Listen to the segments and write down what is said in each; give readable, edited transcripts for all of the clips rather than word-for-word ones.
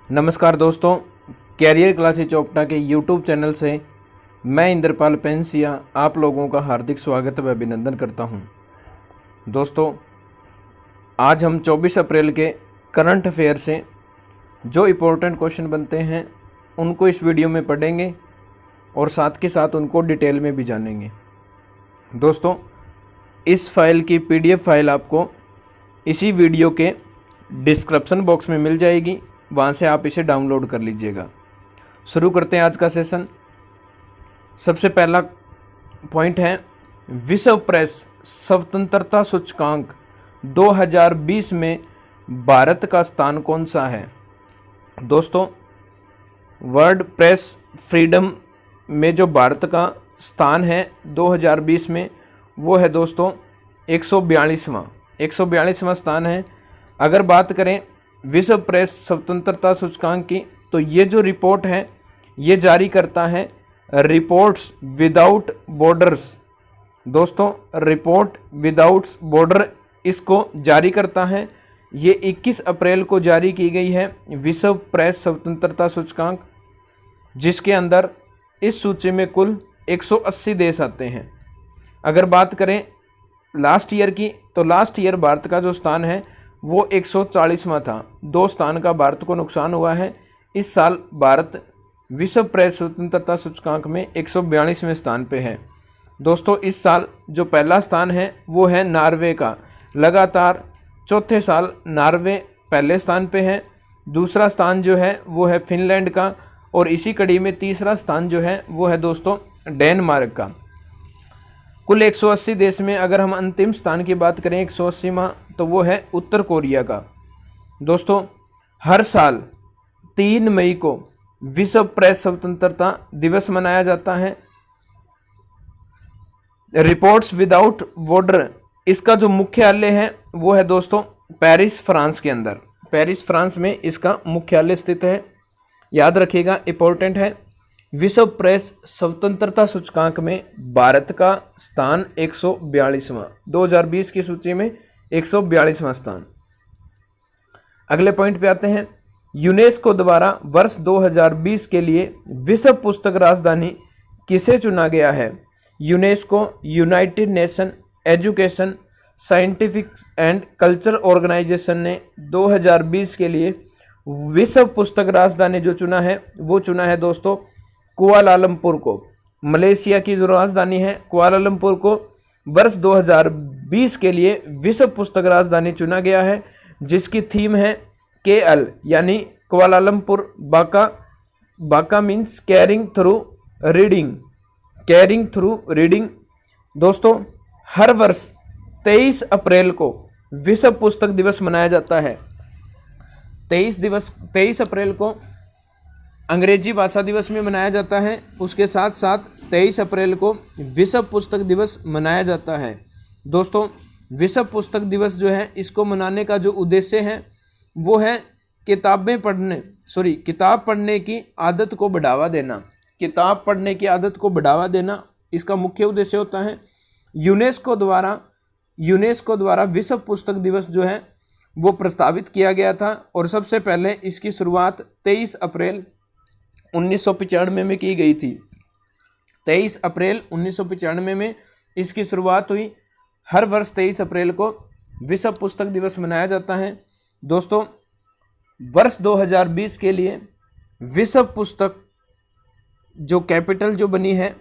नमस्कार दोस्तों, career classes Chopta के यूट्यूब चैनल से मैं इंद्रपाल पेंसिया आप लोगों का हार्दिक स्वागत व अभिनंदन करता हूं। दोस्तों, आज हम 24 अप्रैल के करंट अफेयर से जो इम्पोर्टेंट क्वेश्चन बनते हैं उनको इस वीडियो में पढ़ेंगे और साथ के साथ उनको डिटेल में भी जानेंगे। दोस्तों, इस फाइल की PDF फाइल आपको इसी वीडियो के डिस्क्रिप्शन बॉक्स में मिल जाएगी, वहाँ से आप इसे डाउनलोड कर लीजिएगा। शुरू करते हैं आज का सेशन। सबसे पहला पॉइंट है विश्व प्रेस स्वतंत्रता सूचकांक 2020 में भारत का स्थान कौन सा है। दोस्तों, वर्ल्ड प्रेस फ्रीडम में जो भारत का स्थान है 2020 में वो है दोस्तों 142वां स्थान है। अगर बात करें विश्व प्रेस स्वतंत्रता सूचकांक की, तो ये जो रिपोर्ट है ये जारी करता है रिपोर्ट्स विदाउट बॉर्डर्स। दोस्तों, रिपोर्ट विदाउट बॉर्डर इसको जारी करता है। ये 21 अप्रैल को जारी की गई है विश्व प्रेस स्वतंत्रता सूचकांक, जिसके अंदर इस सूची में कुल 180 देश आते हैं। अगर बात करें लास्ट ईयर की, तो लास्ट ईयर भारत का जो स्थान है वो 140वां था। 2 स्थान का भारत को नुकसान हुआ है। इस साल भारत विश्व प्रेस स्वतंत्रता सूचकांक में 142वें स्थान पे है। दोस्तों, इस साल जो पहला स्थान है वो है नॉर्वे का। लगातार चौथे साल नॉर्वे पहले स्थान पे है। दूसरा स्थान जो है वो है फिनलैंड का, और इसी कड़ी में तीसरा स्थान जो है वो है दोस्तों डेनमार्क का। कुल 180 देश में अगर हम अंतिम स्थान की बात करें 180वां, तो वो है उत्तर कोरिया का। दोस्तों, हर साल 3 मई को विश्व प्रेस स्वतंत्रता दिवस मनाया जाता है। रिपोर्ट्स विदाउट बॉर्डर इसका जो मुख्यालय है वो है दोस्तों पेरिस, फ्रांस के अंदर। पेरिस, फ्रांस में इसका मुख्यालय स्थित है। याद रखिएगा, इंपॉर्टेंट है। विश्व प्रेस स्वतंत्रता सूचकांक में भारत का स्थान 142वां, 2020 की सूची में 142वां स्थान। अगले पॉइंट पे आते हैं। यूनेस्को द्वारा वर्ष 2020 के लिए विश्व पुस्तक राजधानी किसे चुना गया है। UNESCO united nation education scientific and culture organisation ने 2020 के लिए विश्व पुस्तक राजधानी जो चुना है वो चुना है दोस्तों कुआलालंपुर को। मलेशिया की जो राजधानी है कुआलालंपुर को वर्ष 2020 के लिए विश्व पुस्तक राजधानी चुना गया है, जिसकी थीम है KL यानी कुआलालंपुर बाका। बाका मीन्स कैरिंग थ्रू रीडिंग। दोस्तों, हर वर्ष 23 अप्रैल को विश्व पुस्तक दिवस मनाया जाता है। 23 अप्रैल को अंग्रेजी भाषा दिवस में मनाया जाता है। उसके साथ साथ 23 अप्रैल को विश्व पुस्तक दिवस मनाया जाता है। दोस्तों, विश्व पुस्तक दिवस जो है इसको मनाने का जो उद्देश्य है वो है किताब पढ़ने की आदत को बढ़ावा देना। किताब पढ़ने की आदत को बढ़ावा देना इसका मुख्य उद्देश्य होता है। यूनेस्को द्वारा विश्व पुस्तक दिवस जो है वो प्रस्तावित किया गया था, और सबसे पहले इसकी शुरुआत 23 अप्रैल 1995 में की गई थी। 23 अप्रैल 1995 में इसकी शुरुआत हुई। हर वर्ष 23 अप्रैल को विश्व पुस्तक दिवस मनाया जाता है। दोस्तों, वर्ष 2020 के लिए विश्व पुस्तक जो कैपिटल जो बनी है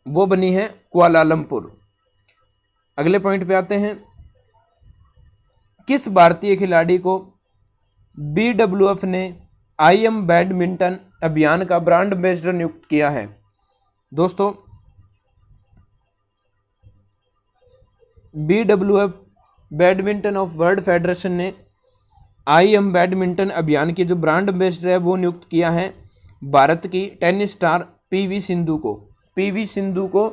वो बनी है कुआलालंपुर। अगले पॉइंट पे आते हैं। किस भारतीय खिलाड़ी को BWF ने IM बैडमिंटन अभियान का ब्रांड एम्बेसडर नियुक्त किया है। दोस्तों, BWF badminton of world federation ने IM बैडमिंटन अभियान की जो ब्रांड एम्बेसडर है वो नियुक्त किया है भारत की टेनिस स्टार PV सिंधु को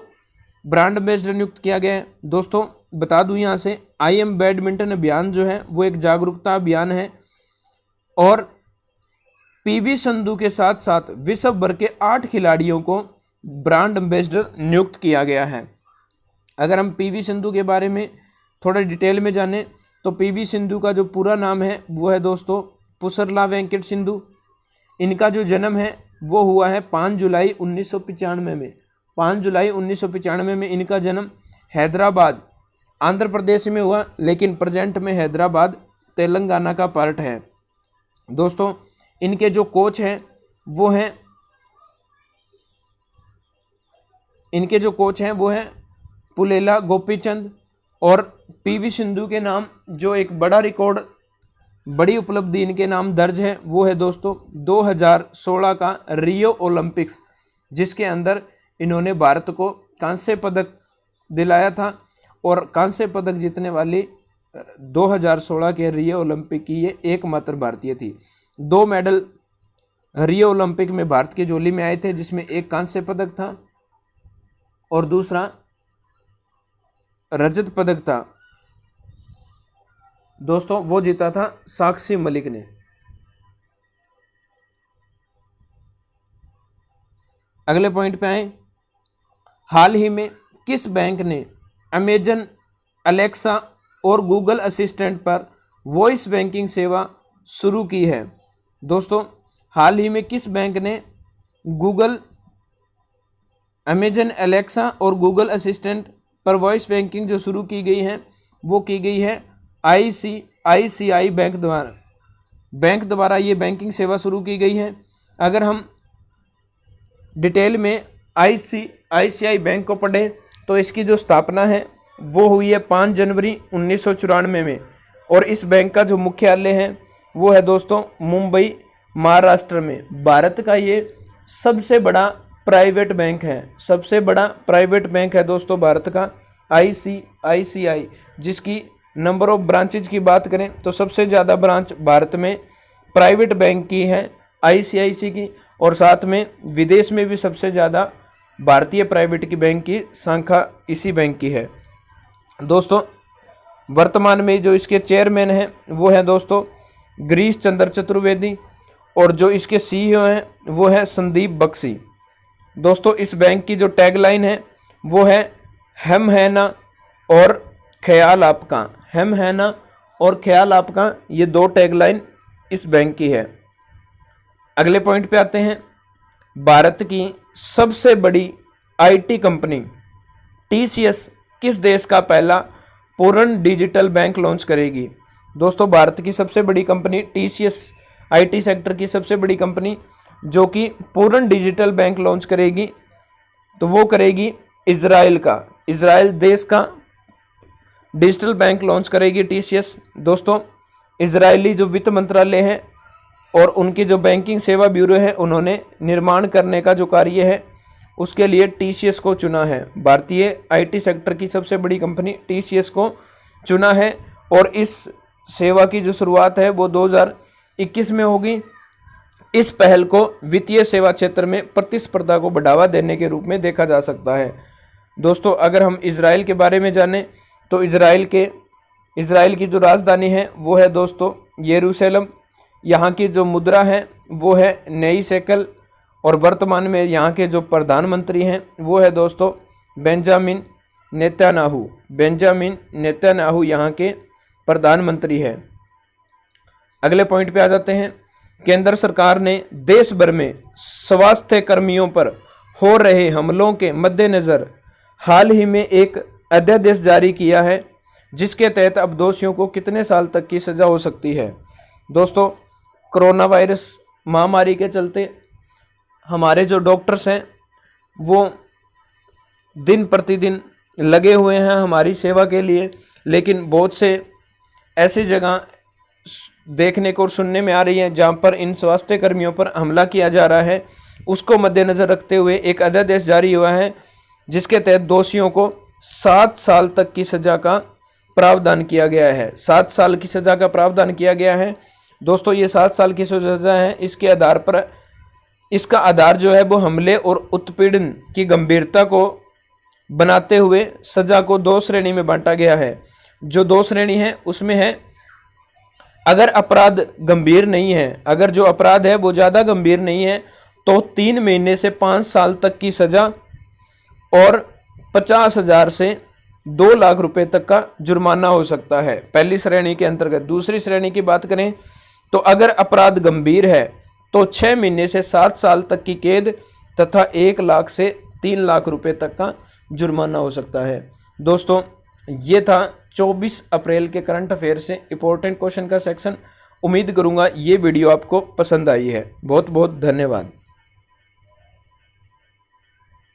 ब्रांड एम्बेसडर नियुक्त किया गया है। दोस्तों, बता दूं यहाँ से IM बैडमिंटन अभियान जो है वो एक जागरूकता अभियान है, और PV सिंधु के साथ साथ विश्व भर के 8 खिलाड़ियों को ब्रांड एम्बेसडर नियुक्त किया गया है। अगर हम PV सिंधु के बारे में थोड़ा डिटेल में जानें तो PV सिंधु का जो पूरा नाम है वो है दोस्तों पुसरला वेंकट सिंधु, इनका जो जन्म है वो हुआ है 5 जुलाई 1995 में। 5 जुलाई 1995 में इनका जन्म हैदराबाद आंध्र प्रदेश में हुआ, लेकिन प्रेजेंट में हैदराबाद तेलंगाना का पार्ट है। दोस्तों इनके जो कोच हैं वो हैं पुलेला गोपीचंद, और पीवी सिंधु के नाम जो एक बड़ा रिकॉर्ड, बड़ी उपलब्धि इनके नाम दर्ज है वो है दोस्तों 2016 का रियो ओलंपिक्स, जिसके अंदर इन्होंने भारत को कांस्य पदक दिलाया था। और कांस्य पदक जीतने वाली 2016 के रियो ओलंपिक की ये एकमात्र भारतीय थी। 2 मेडल रियो ओलंपिक में भारत की झोली में आए थे, जिसमें एक कांस्य पदक था और दूसरा रजत पदक था। दोस्तों वो जीता था साक्षी मलिक ने। अगले पॉइंट पे आए, हाल ही में किस बैंक ने अमेजन अलेक्सा और गूगल असिस्टेंट पर वॉइस बैंकिंग सेवा शुरू की है? दोस्तों हाल ही में किस बैंक ने अमेजन अलेक्सा और गूगल असिस्टेंट पर वॉइस बैंकिंग जो शुरू की गई है वो की गई है ICICI बैंक द्वारा ये बैंकिंग सेवा शुरू की गई है। अगर हम डिटेल में ICICI बैंक को पढ़ें तो इसकी जो स्थापना है वो हुई है 5 जनवरी 1994 में, और इस बैंक का जो मुख्यालय है वो है दोस्तों मुंबई महाराष्ट्र में। भारत का ये सबसे बड़ा प्राइवेट बैंक है, सबसे बड़ा प्राइवेट बैंक है दोस्तों भारत का ICICI, जिसकी नंबर ऑफ ब्रांचेज की बात करें तो सबसे ज़्यादा ब्रांच भारत में प्राइवेट बैंक की है ICICI की, और साथ में विदेश में भी सबसे ज़्यादा भारतीय प्राइवेट की बैंक की शाखा इसी बैंक की है। दोस्तों वर्तमान में जो इसके चेयरमैन हैं वो है दोस्तों गिरीश चंद्र चतुर्वेदी, और जो इसके CEO हैं वो है संदीप बख्शी। दोस्तों इस बैंक की जो टैगलाइन है वो है हम है ना और ख्याल आपका, हम है ना और ख्याल आपका, ये 2 टैगलाइन इस बैंक की है। अगले पॉइंट पे आते हैं, भारत की सबसे बड़ी IT कंपनी TCS किस देश का पहला पूर्ण डिजिटल बैंक लॉन्च करेगी? दोस्तों भारत की सबसे बड़ी कंपनी TCS IT सेक्टर की सबसे बड़ी कंपनी जो कि पूर्ण डिजिटल बैंक लॉन्च करेगी तो वो करेगी इजराइल देश का डिजिटल बैंक लॉन्च करेगी TCS। दोस्तों इजरायली जो वित्त मंत्रालय है और उनकी जो बैंकिंग सेवा ब्यूरो है, उन्होंने निर्माण करने का जो कार्य है उसके लिए TCS को चुना है। भारतीय IT सेक्टर की सबसे बड़ी कंपनी TCS को चुना है, और इस सेवा की जो शुरुआत है वो 2021 में होगी। इस पहल को वित्तीय सेवा क्षेत्र में प्रतिस्पर्धा को बढ़ावा देने के रूप में देखा जा सकता है। दोस्तों अगर हम इजराइल के बारे में जानें तो इजराइल की जो राजधानी है वो है दोस्तों यरूशलेम। यहाँ की जो मुद्रा है वो है नई शेकल, और वर्तमान में यहाँ के जो प्रधानमंत्री हैं वो है दोस्तों बेंजामिन नेतन्याहू यहाँ के प्रधानमंत्री हैं। अगले पॉइंट पे आ जाते हैं, केंद्र सरकार ने देश भर में स्वास्थ्य कर्मियों पर हो रहे हमलों के मद्देनज़र हाल ही में एक अध्यादेश जारी किया है, जिसके तहत अब दोषियों को कितने साल तक की सज़ा हो सकती है? दोस्तों कोरोना वायरस महामारी के चलते हमारे जो डॉक्टर्स हैं वो दिन प्रतिदिन लगे हुए हैं हमारी सेवा के लिए, लेकिन बहुत से ऐसी जगह देखने को और सुनने में आ रही हैं जहां पर इन स्वास्थ्य कर्मियों पर हमला किया जा रहा है। उसको मद्देनज़र रखते हुए एक अध्यादेश जारी हुआ है, जिसके तहत दोषियों को 7 साल तक की सज़ा का प्रावधान किया गया है। 7 साल की सज़ा का प्रावधान किया गया है। दोस्तों ये 7 साल की सज़ा है, इसके आधार पर इसका आधार जो है वो हमले और उत्पीड़न की गंभीरता को बनाते हुए सज़ा को 2 श्रेणी में बांटा गया है। जो 2 श्रेणी है उसमें है, अगर अपराध गंभीर नहीं है, अगर जो अपराध है वो ज़्यादा गंभीर नहीं है तो 3 महीने से 5 साल तक की सज़ा और 50,000 से 2 लाख रुपए तक का जुर्माना हो सकता है, पहली श्रेणी के अंतर्गत। दूसरी श्रेणी की बात करें तो अगर अपराध गंभीर है तो 6 महीने से 7 साल तक की कैद तथा 1 लाख से 3 लाख रुपए तक का जुर्माना हो सकता है। दोस्तों, ये था 24 अप्रैल के करंट अफेयर से इंपॉर्टेंट क्वेश्चन का सेक्शन। उम्मीद करूंगा ये वीडियो आपको पसंद आई है। बहुत बहुत धन्यवाद।